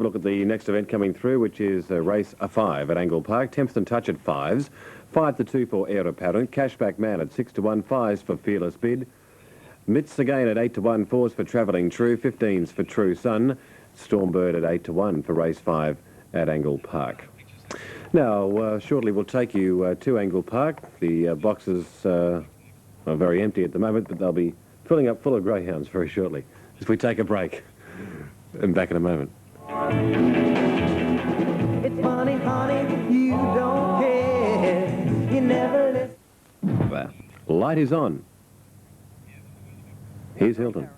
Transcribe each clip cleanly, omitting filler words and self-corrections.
Look at the next event coming through, which is race 5 at Angle Park. Tempston Touch at 5s. 5 to 2 for Heir Apparent. Cashback Man at 6 to 1. 5s for Fearless Bid. Mitts again at 8 to 1. 4s for Travelling True. 15s for True Sun. Stormbird at 8 to 1 for race 5 at Angle Park. Now, shortly we'll take you to Angle Park. The boxes are very empty at the moment, but they'll be filling up full of greyhounds very shortly. As we take a break. And back in a moment. It's funny, honey, you don't care. You never listen. Well, light is on. Here's Hilton.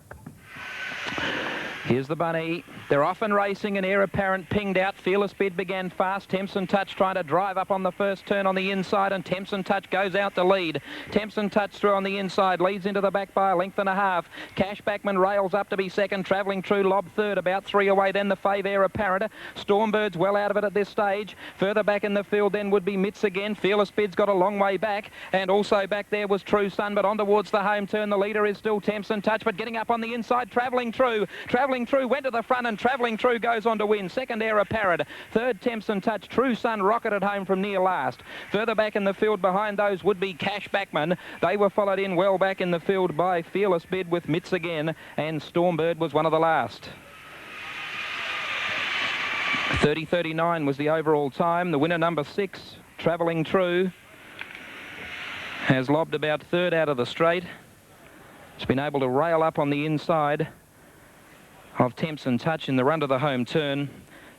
Here's the bunny. They're off and racing, and Heir Apparent pinged out. Fearless Bid began fast. Tempston Touch trying to drive up on the first turn on the inside, and Tempston Touch goes out to lead. Tempston Touch through on the inside, leads into the back by a length and a half. Cashbackman rails up to be second. Travelling True lob third, about 3 away. Then the fave Heir Apparent. Stormbird's well out of it at this stage. Further back in the field then would be Mitts again. Fearless Bid's got a long way back, and also back there was True Sun, but on towards the home turn. The leader is still Tempston Touch, but getting up on the inside, Travelling True. Travelling True went to the front, and Travelling True goes on to win. Second, Heir Apparent. Third, Tempston Touch. True Sun rocketed home from near last. Further back in the field behind those would be Cashbackman. They were followed in well back in the field by Fearless Bid with Mitts again, and Stormbird was one of the last. 30:39 was the overall time. The winner, number 6, Travelling True, has lobbed about third out of the straight. It's been able to rail up on the inside of Tempston Touch in the run to the home turn,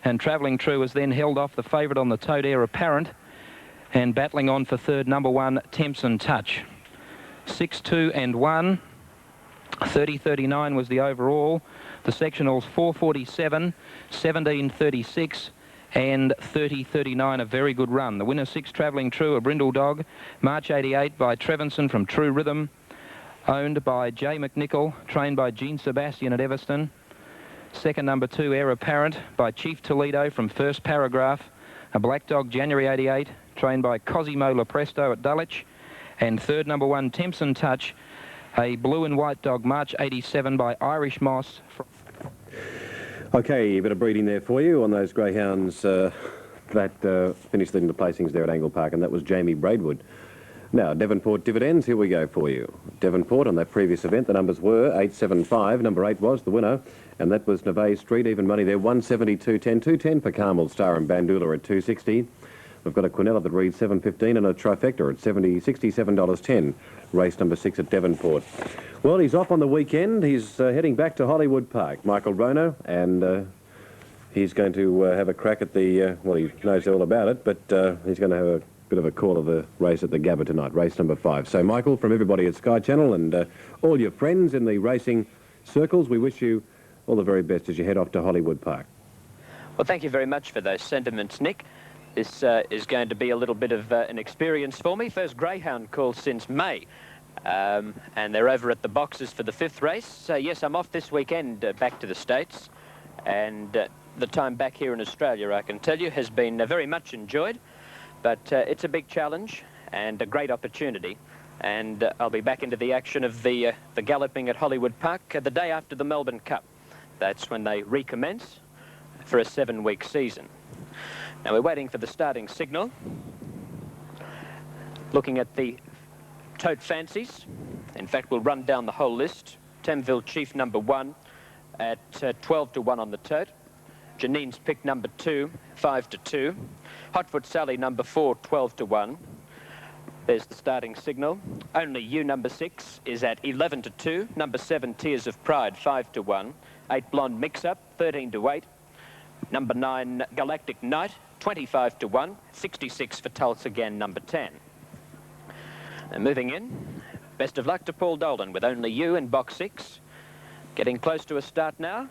and Travelling True has then held off the favourite on the tote, Heir Apparent, and battling on for third, number 1, Tempston Touch. 6, 2 and 1. 30:39 was the overall. The sectionals 4:47, 17:36 and 30:39, a very good run. The winner 6, Travelling True, a brindle dog. March 88 by Trevinson from True Rhythm, owned by Jay McNichol, trained by Gene Sebastian at Everston. Second, number 2, Heir Apparent by Chief Toledo from First Paragraph. A black dog, January 88, trained by Cosimo Lepresto at Dulwich. And third, number 1, Tempston Touch, a blue and white dog, March 87 by Irish Moss. Okay, a bit of breeding there for you on those greyhounds that finished leading the placings there at Angle Park, and that was Jamie Braidwood. Now, Devonport dividends, here we go for you. Devonport, on that previous event, the numbers were 875. Number 8 was the winner, and that was Neve Street. Even money there, 170.210. 210 for Carmel Star and Bandula at 260. We've got a Quinella that reads 715 and a trifecta at $67.10. Race number 6 at Devonport. Well, he's off on the weekend. He's heading back to Hollywood Park. Michael Rono, and he's going to have a crack at the, well, he knows all about it, but he's going to have a bit of a call of the race at the Gabba tonight, race number 5. So, Michael, from everybody at Sky Channel and all your friends in the racing circles, we wish you all the very best as you head off to Hollywood Park. Well, thank you very much for those sentiments, Nick. This is going to be a little bit of an experience for me. First greyhound call since May. And they're over at the boxes for the 5th race. So, yes, I'm off this weekend back to the States. And the time back here in Australia, I can tell you, has been very much enjoyed. But it's a big challenge and a great opportunity. And I'll be back into the action of the galloping at Hollywood Park the day after the Melbourne Cup. That's when they recommence for a 7-week season. Now we're waiting for the starting signal. Looking at the tote fancies. In fact, we'll run down the whole list. Temville Chief number 1 at 12 to 1 on the tote. Janine's Pick number 2, 5 to 2. Hotfoot Sally number 4, 12 to 1. There's the starting signal. Only You number 6 is at 11 to 2. Number 7, Tears of Pride, 5 to 1. 8 Blonde Mix-Up, 13 to 8. Number 9, Galactic Knight, 25 to 1. 66 for Tulsa again, number 10. And moving in, best of luck to Paul Dolan with Only You in box 6. Getting close to a start now.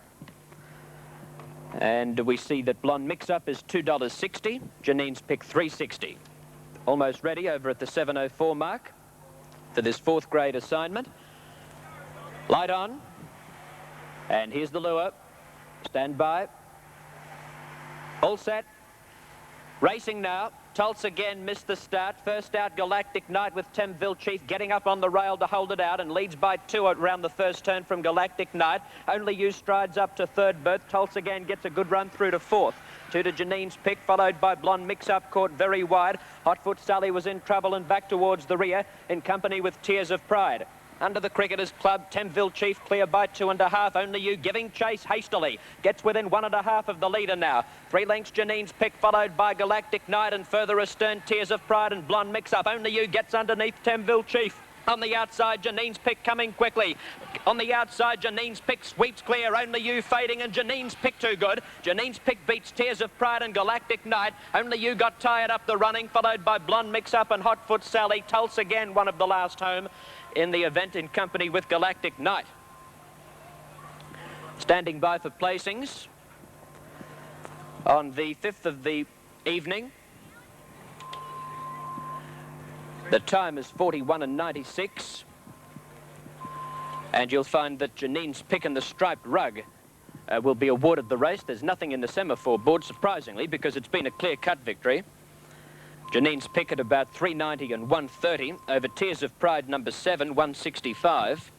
And we see that Blonde Mix-Up is $2.60. Janine's Pick, $3.60. Almost ready over at the 7:04 mark for this 4th grade assignment. Light on. And here's the lure. Stand by. All set. Racing now. Tulse again missed the start. First out, Galactic Knight with Temville Chief getting up on the rail to hold it out and leads by 2 around the first turn from Galactic Knight. Only You strides up to third berth. Tulse again gets a good run through to fourth. 2 to Janine's Pick, followed by Blonde Mix-Up, caught very wide. Hotfoot Sally was in trouble and back towards the rear in company with Tears of Pride. Under the Cricketers Club, Temville Chief clear by 2.5. Only You giving chase hastily. Gets within 1.5 of the leader now. 3 lengths Janine's Pick, followed by Galactic Knight, and further astern Tears of Pride and Blonde Mix-Up. Only You gets underneath Temville Chief. On the outside, Janine's Pick coming quickly. On the outside, Janine's Pick sweeps clear. Only You fading, and Janine's Pick too good. Janine's Pick beats Tears of Pride and Galactic Knight. Only You got tired up the running, followed by Blonde Mix-Up and Hotfoot Sally. Tulse again, one of the last home in the event in company with Galactic Knight. Standing by for placings on the 5th of the evening. The time is 41:96. And you'll find that Janine's Pick and the Striped Rug will be awarded the race. There's nothing in the semaphore board, surprisingly, because it's been a clear-cut victory. Janine's Pick at about 390 and 130 over Tears of Pride number 7, 165.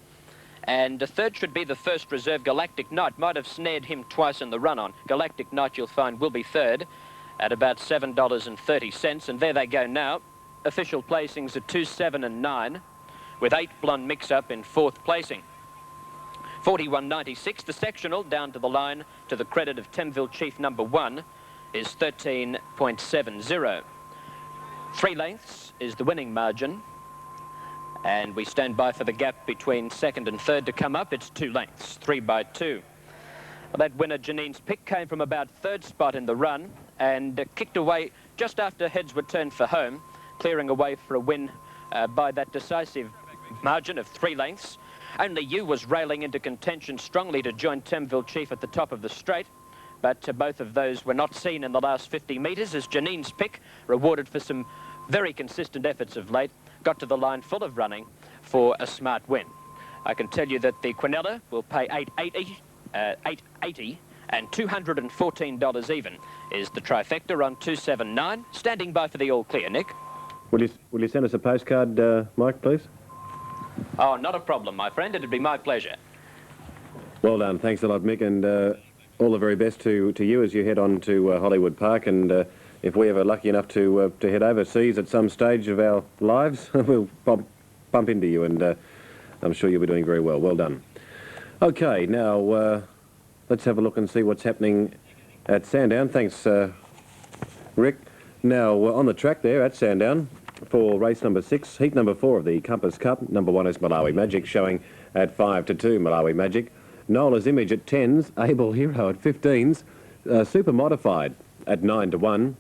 And the third should be the first reserve, Galactic Knight. Might have snared him twice in the run-on. Galactic Knight, you'll find, will be third at about $7.30. And there they go now. Official placings are 2, 7 and 9, with 8 Blonde Mix-Up in 4th placing. 41.96, the sectional down to the line to the credit of Temville Chief number 1 is 13.70. 3 lengths is the winning margin, and we stand by for the gap between second and third to come up. It's 2 lengths, 3 by 2. Well, that winner, Janine's Pick, came from about third spot in the run and kicked away just after heads were turned for home, clearing away for a win by that decisive margin of 3 lengths. Only You was railing into contention strongly to join Temville Chief at the top of the straight, but both of those were not seen in the last 50 metres as Janine's Pick, rewarded for some very consistent efforts of late, got to the line full of running for a smart win. I can tell you that the Quinella will pay $880 and $214 even is the trifecta on 279. Standing by for the all clear, Nick. Will you send us a postcard, Mike, please? Oh, not a problem, my friend. It'd be my pleasure. Well done. Thanks a lot, Mick, and all the very best to you as you head on to Hollywood Park. And if we're ever lucky enough to head overseas at some stage of our lives, we'll bump into you, and I'm sure you'll be doing very well. Well done. Okay, now let's have a look and see what's happening at Sandown. Thanks, Rick. Now, on the track there at Sandown for race number 6, heat number 4 of the Compass Cup. Number 1 is Malawi Magic, showing at 5 to 2, Malawi Magic. Nola's Image at 10s, Able Hero at 15s, Super Modified at 9 to 1,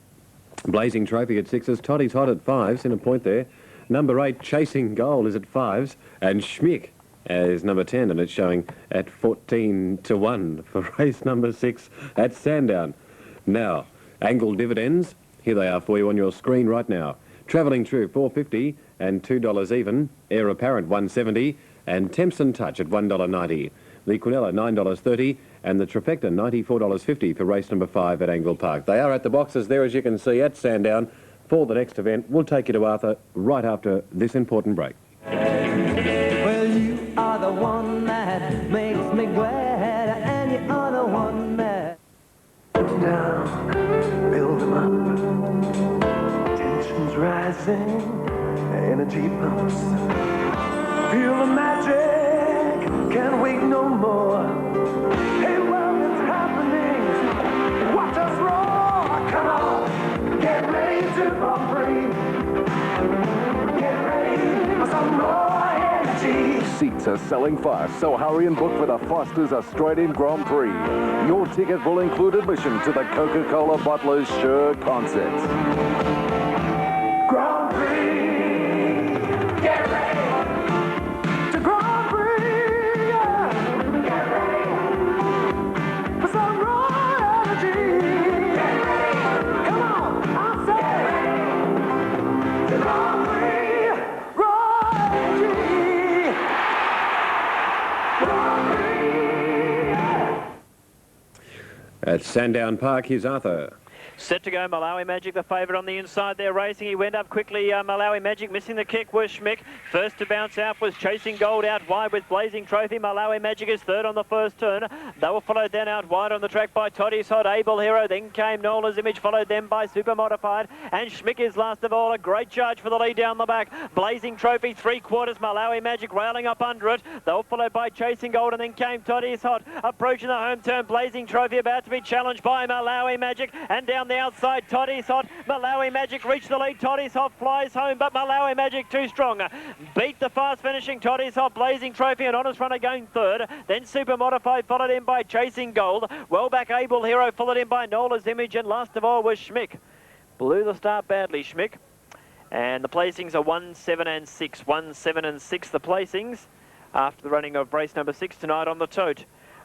Blazing Trophy at 6s, Toddy's Hot at 5s, in a point there. Number 8, Chasing Gold, is at 5s, and Schmick is number 10, and it's showing at 14 to 1 for race number 6 at Sandown. Now, Angle Dividends, here they are for you on your screen right now. Travelling True, $4.50 and $2 even. Air Apparent, $1.70, and Tempson Touch at $1.90. The Quinella, $9.30, and the Trifecta, $94.50 for race number 5 at Angle Park. They are at the boxes there, as you can see, at Sandown for the next event. We'll take you to Arthur right after this important break. Well, you are the one that makes me glad, and you are the one that... Down, build them up. Tensions rising, energy pumps. Feel the magic, can't wait no more. Hey, well, it's happening. Watch us roar. Come on, get ready to go free. Get ready for some more energy. Seats are selling fast, so hurry and book for the Foster's Australian Grand Prix. Your ticket will include admission to the Coca-Cola Bottlers Sure concert. Grand Prix, get ready to Grand Prix, yeah. Get ready for some raw energy. Get ready, come on, I say, to Grand Prix, raw energy. Grand Prix, yeah. At Sandown Park, here's Arthur. Set to go, Malawi Magic, the favourite on the inside there, racing. He went up quickly, Malawi Magic, missing the kick was Schmick. First to bounce out was Chasing Gold out wide with Blazing Trophy. Malawi Magic is third on the first turn. They were followed then out wide on the track by Toddy's Hot, Able Hero. Then came Nola's Image, followed them by Super Modified. And Schmick is last of all. A great charge for the lead down the back. Blazing Trophy, 3/4. Malawi Magic railing up under it. They were followed by Chasing Gold, and then came Toddy's Hot. Approaching the home turn, Blazing Trophy about to be challenged by Malawi Magic. And down the outside, Toddy's Hot. Malawi Magic reached the lead. Toddy's Hot flies home, but Malawi Magic too strong. Beat the fast finishing Toddy's Hot. Blazing Trophy, an honest runner going third. Then Super Modified, followed in by Chasing Gold. Well back Able Hero, followed in by Nola's Image, and last of all was Schmick. Blew the start badly, Schmick. And the placings are 1, 7 and 6. 1, 7 and 6 the placings after the running of race number 6 tonight on the tote.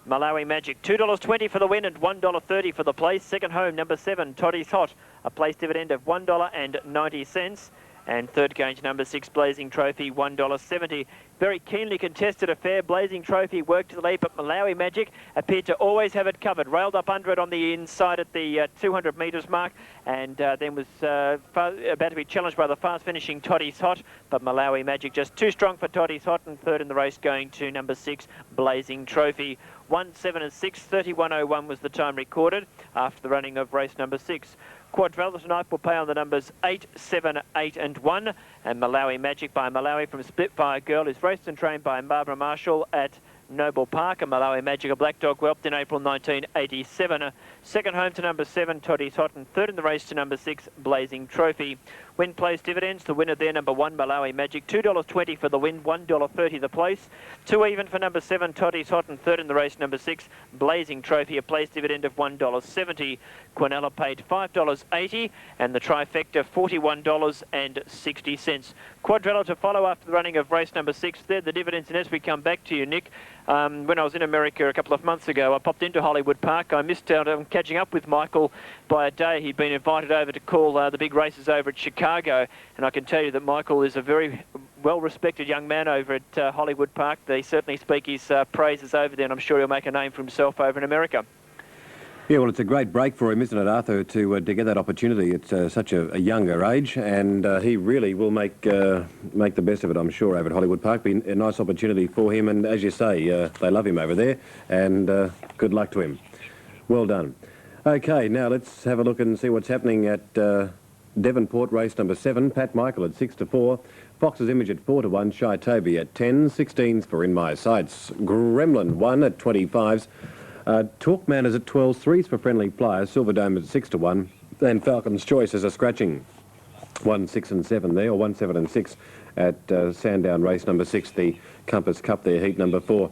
Malawi Magic, $2.20 for the win and $1.30 for the place. Second home, number 7, Toddy's Hot, a place dividend of $1.90. And third gauge, number 6, Blazing Trophy, $1.70. Very keenly contested affair. Blazing Trophy worked to the lead, but Malawi Magic appeared to always have it covered. Railed up under it on the inside at the 200 metres mark, and then was about to be challenged by the fast finishing Toddy's Hot, but Malawi Magic just too strong for Toddy's Hot, and third in the race going to number 6, Blazing Trophy. 1, 7 and 6, 31.01 was the time recorded after the running of race number 6. Quadrella tonight will pay on the numbers 8, 7, 8 and 1. And Malawi Magic by Malawi from Spitfire Girl is raced and trained by Barbara Marshall at Noble Park. And Malawi Magic, a black dog, whelped in April 1987. Second home to number 7, Toddy's Hot, and third in the race to number 6, Blazing Trophy. Win place dividends, the winner there, number 1, Malawi Magic, $2.20 for the win, $1.30 the place. 2 even for number 7, Toddy's Hot, and third in the race, number 6, Blazing Trophy, a place dividend of $1.70. Quinella paid $5.80, and the trifecta $41.60. Quadrella to follow after the running of race number 6. They're the dividends, and as we come back to you, Nick, when I was in America a couple of months ago, I popped into Hollywood Park. I missed out on catching up with Michael by a day. He'd been invited over to call the big races over at Chicago, and I can tell you that Michael is a very well-respected young man over at Hollywood Park. They certainly speak his praises over there, and I'm sure he'll make a name for himself over in America. Yeah, well, it's a great break for him, isn't it, Arthur, to get that opportunity at such a younger age, and he really will make the best of it, I'm sure, over at Hollywood Park. Be a nice opportunity for him, and as you say, they love him over there, and good luck to him. Well done. Okay, now let's have a look and see what's happening at Devonport, race number 7. Pat Michael at 6-4. Fox's Image at 4-1. Shy Toby at 10. 16s for In My Sights. Gremlin 1 at 25s. Talkman is at 12s. 3s for Friendly Flyer. Silver Dome at 6-1. And Falcon's Choice is a scratching 1, 6 and 7 there, or 1, 7 and 6 at Sandown, race number 6, the Compass Cup there, heat number 4.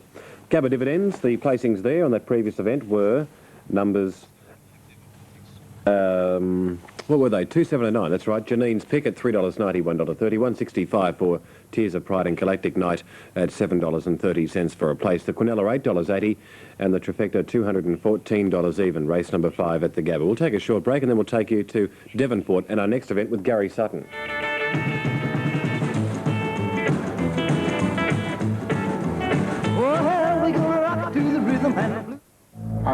Gabba dividends, the placings there on that previous event were numbers... what were they? 2, 7 and 9, that's right. Janine's Pick at $3.90, $1.30, $1.65 for Tears of Pride and Galactic Night at $7.30 for a place. The Quinella $8.80 and the Trifecta $214 even, race number 5 at the Gabba. We'll take a short break and then we'll take you to Devonport and our next event with Gary Sutton. Well, we gonna rock to the rhythm and the blues.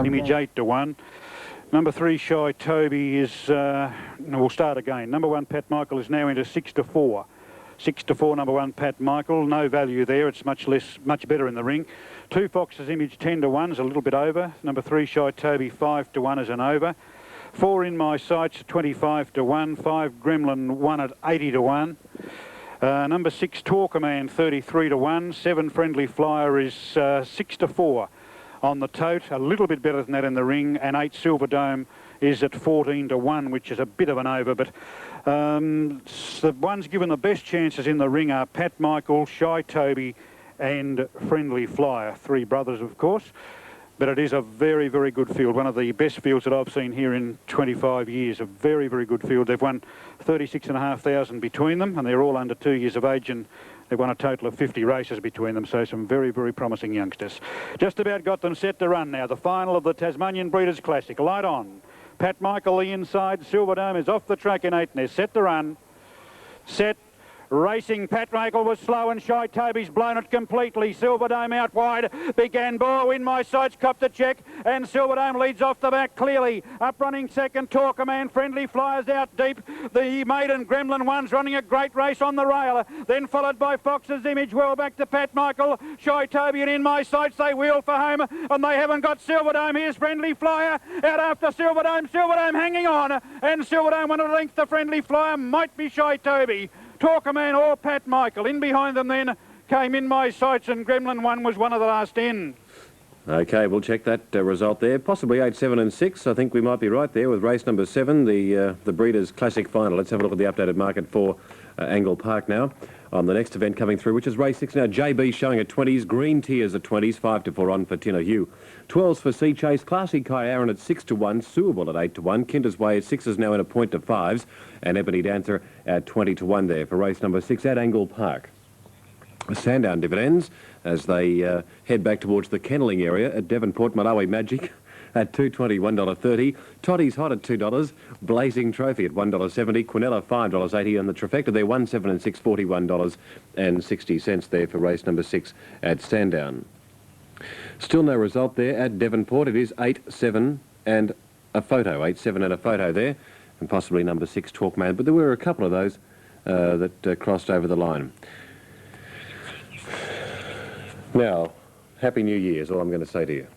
Image 8-1. Number 3, Shy Toby is, we'll start again. Number 1, Pat Michael is now into 6-4. 6-4, number 1, Pat Michael. No value there. It's much better in the ring. 2, Fox's Image 10-1 is a little bit over. Number 3, Shy Toby 5-1 is an over. 4, In My Sights 25-1. 5, Gremlin 1 at 80-1. Number 6, Talkerman 33-1. 7, Friendly Flyer is 6-4. On the tote, a little bit better than that in the ring, and 8 Silver Dome is at 14-1, which is a bit of an over, but the ones given the best chances in the ring are Pat Michael, Shy Toby and Friendly Flyer. 3 brothers, of course, but it is a very, very good field, one of the best fields that I've seen here in 25 years, a very, very good field. They've won 36,500 between them, and they're all under 2 years of age, and they've won a total of 50 races between them, so some very, very promising youngsters. Just about got them set to run now. The final of the Tasmanian Breeders' Classic. Light on. Pat Michael, the inside. Silver Dome is off the track in 8, and they're set to run. Set, Racing Pat Michael was slow and shy. Toby's blown it completely. Silverdome out wide. Began Boa in my sights, copped a check, and Silverdome leads off the back clearly. Up running second, Talker Man. Friendly Flyers out deep. The maiden Gremlin one's running a great race on the rail. Then followed by Fox's Image. Well back to Pat Michael. Shy Toby and in my sights they wheel for home, and they haven't got Silverdome. Here's Friendly Flyer out after Silverdome. Silverdome hanging on, and Silverdome won a length. The Friendly Flyer might be Shy Toby. Talker Man or Pat Michael. In behind them then came In My Sights, and Gremlin 1 was one of the last 10. OK, we'll check that result there. Possibly 8, 7 and 6. I think we might be right there with race number 7, the Breeders' Classic Final. Let's have a look at the updated market for Angle Park now. On the next event coming through, which is race 6 now. JB showing at 20s, Green Tears at 20s, 5 to 4 on for Tinner Hugh. 12s for Sea Chase, Classy Kai Aaron at 6 to 1, Suable at 8 to 1, Kinder's Way at 6 is now in a point to 5s, and Ebony Dancer at 20 to 1 there for race number 6 at Angle Park. Sandown dividends as they head back towards the kenneling area at Devonport. Malawi Magic at $2.20, $1.30. Toddy's Hot at $2. Blazing Trophy at $1.70. Quinella $5.80, and the trifecta there 1, 7 and 6, $41.60 there for race number 6 at Sandown. Still no result there at Devonport. It is 8, 7 and a photo. 8, 7 and a photo there, and possibly number 6 Talkman. But there were a couple of those that crossed over the line. Now, Happy New Year is all I'm going to say to you.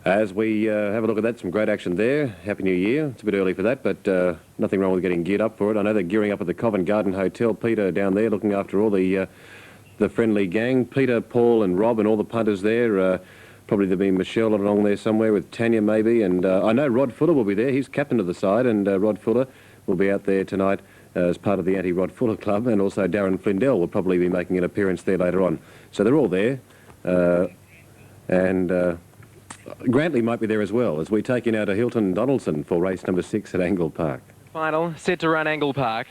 As we have a look at that, some great action there. Happy New Year. It's a bit early for that, but nothing wrong with getting geared up for it. I know they're gearing up at the Covent Garden Hotel. Peter down there looking after all the friendly gang. Peter, Paul and Rob and all the punters there. Probably there'll be Michelle along there somewhere with Tanya maybe. And I know Rod Fuller will be there. He's captain of the side, and Rod Fuller will be out there tonight as part of the Anti-Rod Fuller Club. And also Darren Flindell will probably be making an appearance there later on. So they're all there. Grantley might be there as well, as we take in out to Hilton Donaldson for race number 6 at Angle Park. Final, set to run Angle Park.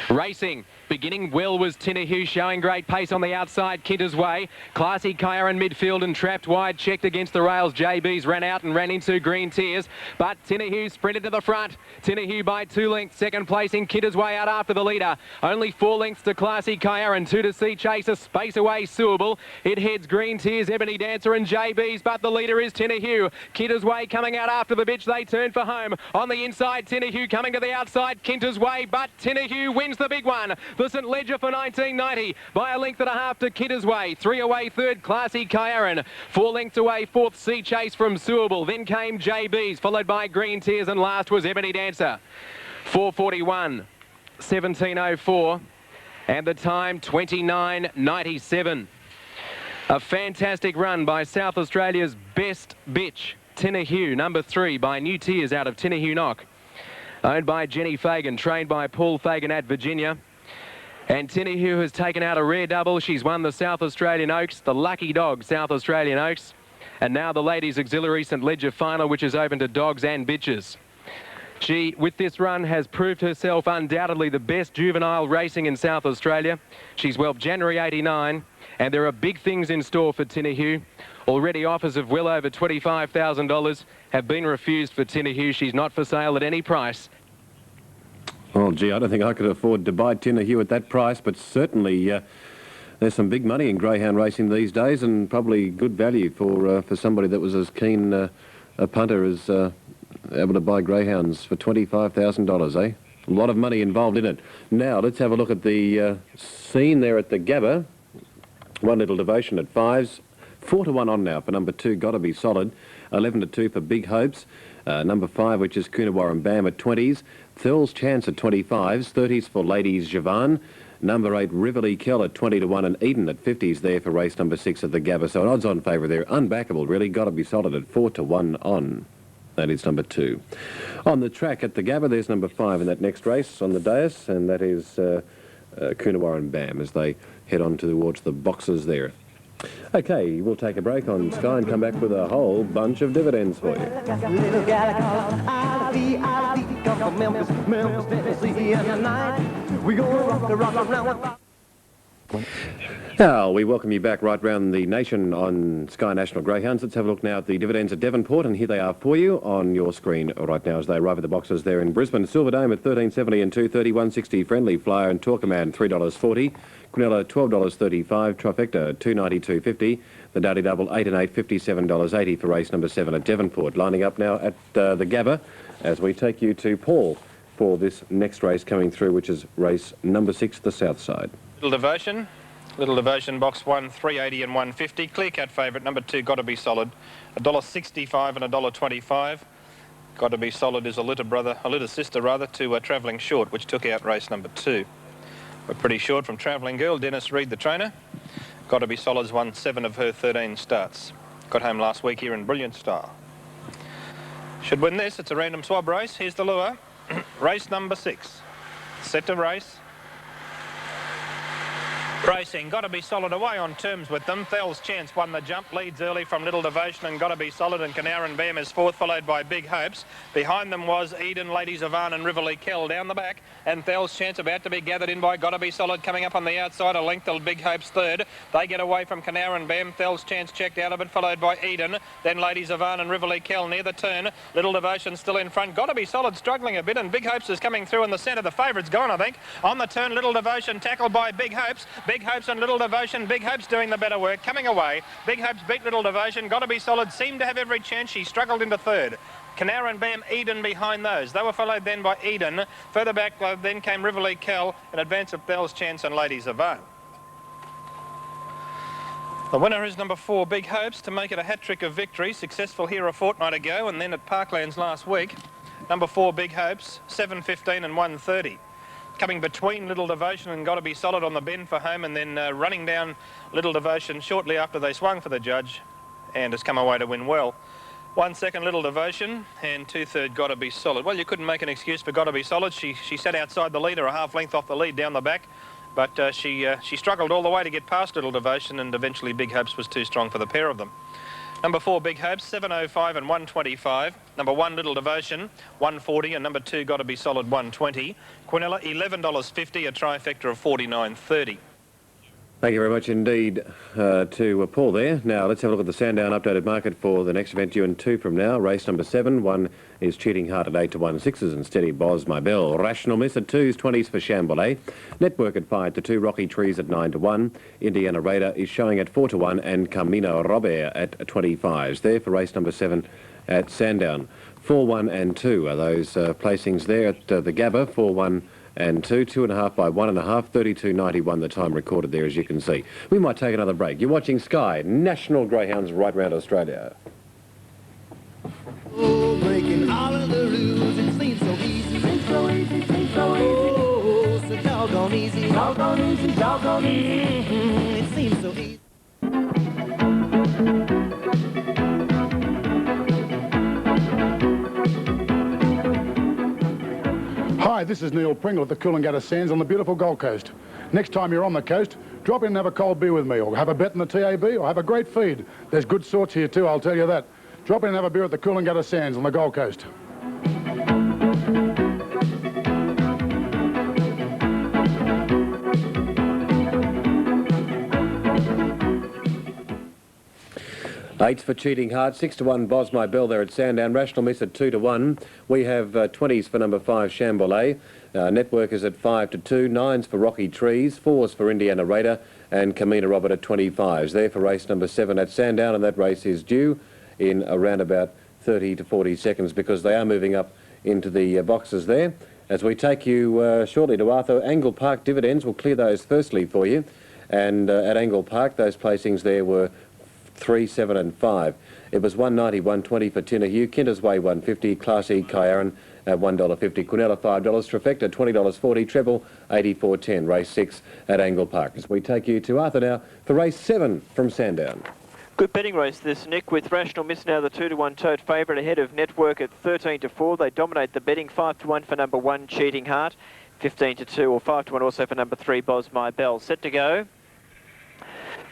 Racing, beginning well was Tinahue, showing great pace on the outside, Kinter's Way. Classy Kaya in midfield and trapped wide, checked against the rails. JB's ran out and ran into Green Tears, but Tinahue sprinted to the front. Tinahue by 2 lengths, second placing, Kinter's Way out after the leader. Only 4 lengths to Classy Kaya and 2 to Sea Chaser, space away Suable. It heads Green Tears, Ebony Dancer and JB's, but the leader is Tinahue. Kinter's Way coming out after the bitch, they turn for home. On the inside, Tinahue coming to the outside, Kinter's Way, but Tinahue wins the big one. The St Ledger for 1990 by a length and a half to Kinter's Way. 3 away third, Classy Kyaran. 4 lengths away fourth, Sea Chase from Suable. Then came JB's, followed by Green Tears, and last was Ebony Dancer. 4:41, 17:04, and the time 29:97. A fantastic run by South Australia's best bitch, Tinahue, number 3 by New Tears out of Tinahue Knock. Owned by Jenny Fagan, trained by Paul Fagan at Virginia. And Tinahue has taken out a rare double. She's won the South Australian Oaks, the lucky dog South Australian Oaks. And now the Ladies Auxiliary St Ledger final, which is open to dogs and bitches. She, with this run, has proved herself undoubtedly the best juvenile racing in South Australia. She's whelped January '89, and there are big things in store for Tinahue. Already offers of well over $25,000 have been refused for Tinahue. She's not for sale at any price. Oh, gee, I don't think I could afford to buy Tinahue at that price, but certainly there's some big money in greyhound racing these days, and probably good value for somebody that was as keen a punter as able to buy greyhounds for $25,000, eh? A lot of money involved in it. Now, let's have a look at the scene there at the Gabba. One Little Devotion at 5s. 4-1 on now for number 2, Gotta Be Solid. 11-2 for Big Hopes. Number 5, which is Coonawarra Bam at 20s. Thurl's Chance at 25s. 30s for Ladies Javan. Number 8, Riverly Kell at 20-1, and Eden at 50s there for race number 6 at the Gabba. So an odds-on favourite there. Unbackable, really. Gotta Be Solid at 4-1 on. That is number 2. On the track at the Gabba, there's number 5 in that next race on the dais, and that is Coonawarra Bam as they head on towards the boxes there. Okay, we'll take a break on Sky and come back with a whole bunch of dividends for you. Little gal called Ivy, come from Memphis, Tennessee, and tonight we gonna rock around. Now, we welcome you back right round the nation on Sky National Greyhounds. Let's have a look now at the dividends at Devonport, and here they are for you on your screen right now as they arrive at the boxes there in Brisbane. Silver Dome at $13.70 and $2.30, $1.60 Friendly Flyer and Torqueman $3.40, Quinella $12.35, Trifecta $2.90, $2.50, the Darty Double 8 and 8, $57.80 for race number 7 at Devonport. Lining up now at the Gabba as we take you to Paul for this next race coming through, which is race number 6, the South Side. Little Devotion, box 1, $3.80 and $1.50. Clear cut favourite, number 2, Gotta Be Solid, $1.65 and $1.25. Gotta Be Solid is a litter sister to Travelling Short, which took out race number 2. We're pretty short from Travelling Girl, Dennis Reed, the trainer. Gotta Be Solid's won 7 of her 13 starts. Got home last week here in brilliant style. Should win this. It's a random swab race. Here's the lure. Race number 6. Set to race. Racing, Gotta Be Solid away on terms with them. Thurl's Chance won the jump, leads early from Little Devotion and Gotta Be Solid, and Canaran Bam is 4th, followed by Big Hopes. Behind them was Eden, Ladies Avan and Riverly Kell down the back, and Thurl's Chance about to be gathered in by Gotta Be Solid coming up on the outside, a length till Big Hopes 3rd. They get away from Canaran Bam, Thurl's Chance checked out of it, followed by Eden, then Ladies Avan and Riverly Kell near the turn. Little Devotion still in front, Gotta Be Solid struggling a bit, and Big Hopes is coming through in the centre. The favourite's gone, I think. On the turn, Little Devotion tackled by Big Hopes. Big Hopes and Little Devotion. Big Hopes doing the better work, coming away. Big Hopes beat Little Devotion. Gotta Be Solid seemed to have every chance. She struggled into 3rd. Canaran Bam, Eden behind those. They were followed then by Eden. Further back then came Riverly Kell in advance of Thurl's Chance and Ladies Avan. The winner is number 4, Big Hopes, to make it a hat-trick of victory. Successful here a fortnight ago and then at Parklands last week. Number 4, Big Hopes, 7.15 and 1.30. Coming between Little Devotion and Gotta Be Solid on the bend for home, and then running down Little Devotion shortly after they swung for the judge, and has come away to win well. 1 second Little Devotion and 2/3 Gotta Be Solid. Well, you couldn't make an excuse for Gotta Be Solid. She sat outside the leader, a half length off the lead down the back, but she struggled all the way to get past Little Devotion, and eventually Big Hopes was too strong for the pair of them. Number 4, Big Hopes, 705 and 125. Number 1, Little Devotion, 140, and number 2, Gotta Be Solid, 120. Quinella, $11.50, a trifecta of $49.30. Thank you very much indeed to Paul there. Now, let's have a look at the Sandown updated market for the next event due in 2 from now. Race number 7. 1 is Cheating Heart at 8 to 1. 6s and Steady Boz My Bell. Rational Miss at 2s, 20s for Chambolet. Network at 5 to 2. Rocky Trees at 9 to 1. Indiana Raider is showing at 4 to 1. And Camino Robert at 25s. There for race number 7 at Sandown. 4, 1 and 2 are those placings there at the Gabba. 4, 1 and 2, 2.5 by 1.5, 32.91 the time recorded there, as you can see. We might take another break. You're watching Sky, National Greyhounds right round Australia. Oh, breaking all of the rules, it seems so easy. Seems so easy, seems so easy. Oh, so doggone easy. Doggone easy, doggone easy. It seems so easy. Hi, this is Neil Pringle at the Coolangatta Sands on the beautiful Gold Coast. Next time you're on the coast, drop in and have a cold beer with me, or have a bet in the TAB, or have a great feed. There's good sorts here too, I'll tell you that. Drop in and have a beer at the Coolangatta Sands on the Gold Coast. Eights for Cheating Heart, 6 to 1 Boz My Bell there at Sandown. Rational Miss at 2 to 1. We have 20s for number 5 Chambolet. Network is at 5 to 2. 9s for Rocky Trees. 4s for Indiana Raider. And Camino Robert at 25s. There for race number 7 at Sandown, and that race is due in around about 30 to 40 seconds because they are moving up into the boxes there. As we take you shortly to Arthur, Angle Park dividends, we'll clear those firstly for you. And at Angle Park, those placings there were 3, 7 and 5. It was 190, 120 for Tinahue, Kinder's Way 150, Class E Kyaran at $1.50, Quinella $5, Trifecta $20.40, Treble 84.10, race 6 at Angle Park. As we take you to Arthur now for race 7 from Sandown. Good betting race this, Nick, with Rational Miss now the 2 to 1 tote favourite ahead of Network at 13 to 4. They dominate the betting. 5 to 1 for number 1 Cheating Heart, 15 to 2 or 5 to 1 also for number 3 Boz My Bell. Set to go.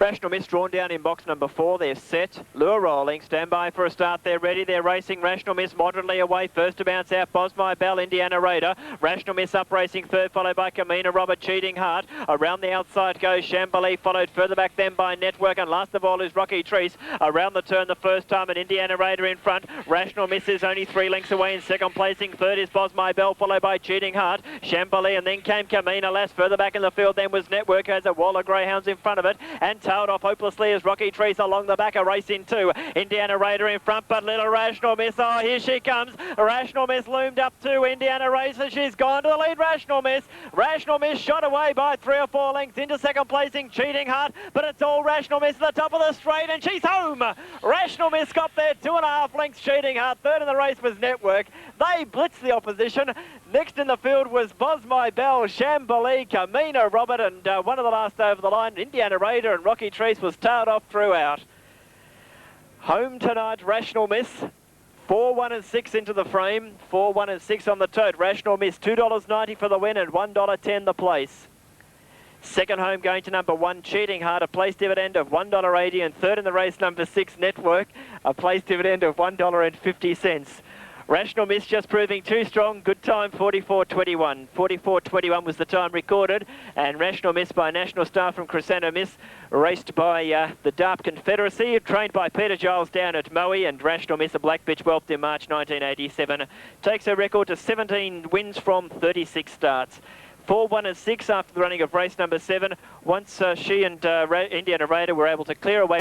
Rational Miss drawn down in box number 4. They're set. Lure rolling. Stand by for a start. They're ready. They're racing. Rational Miss moderately away. First to bounce out. Boz My Bell, Indiana Raider. Rational Miss up racing third, followed by Camino Robert, Cheating Heart. Around the outside goes Chambolet, followed further back then by Network. And last of all is Rocky Trees. Around the turn the first time, and Indiana Raider in front. Rational Miss is only 3 lengths away in second placing. Third is Boz My Bell, followed by Cheating Heart. Chambolet, and then came Camino. Last further back in the field then was Network, as a wall of greyhounds in front of it, and tailed off hopelessly as Rocky Trees along the back, a race in 2. Indiana Raider in front, but little Rational Miss. Oh, here she comes. Rational Miss loomed up to Indiana Raider. She's gone to the lead, Rational Miss. Rational Miss shot away by 3 or 4 lengths into second placing, Cheating Heart, but it's all Rational Miss at the top of the straight, and she's home. Rational Miss got there, 2.5 lengths, Cheating Heart. Third in the race was Network. They blitzed the opposition. Next in the field was Boz My Bell, Chambolet, Camino Robert, and one of the last over the line, Indiana Raider, and Rocky Trees was tailed off throughout. Home tonight, Rational Miss. 4, 1 and 6 into the frame. 4, 1 and 6 on the tote. Rational Miss, $2.90 for the win and $1.10 the place. Second home going to number 1, Cheating Heart, a place dividend of $1.80. And third in the race, number 6, Network, a place dividend of $1.50. Rational Miss just proving too strong. Good time, 44.21. 44.21 was the time recorded. And Rational Miss by National Star from Crescendo Miss, raced by the Darp Confederacy, trained by Peter Giles down at Moe, and Rational Miss, a black bitch, whelped in March 1987. Takes her record to 17 wins from 36 starts. 4, 1 and 6 after the running of race number 7. Once she and Indiana Raider were able to clear away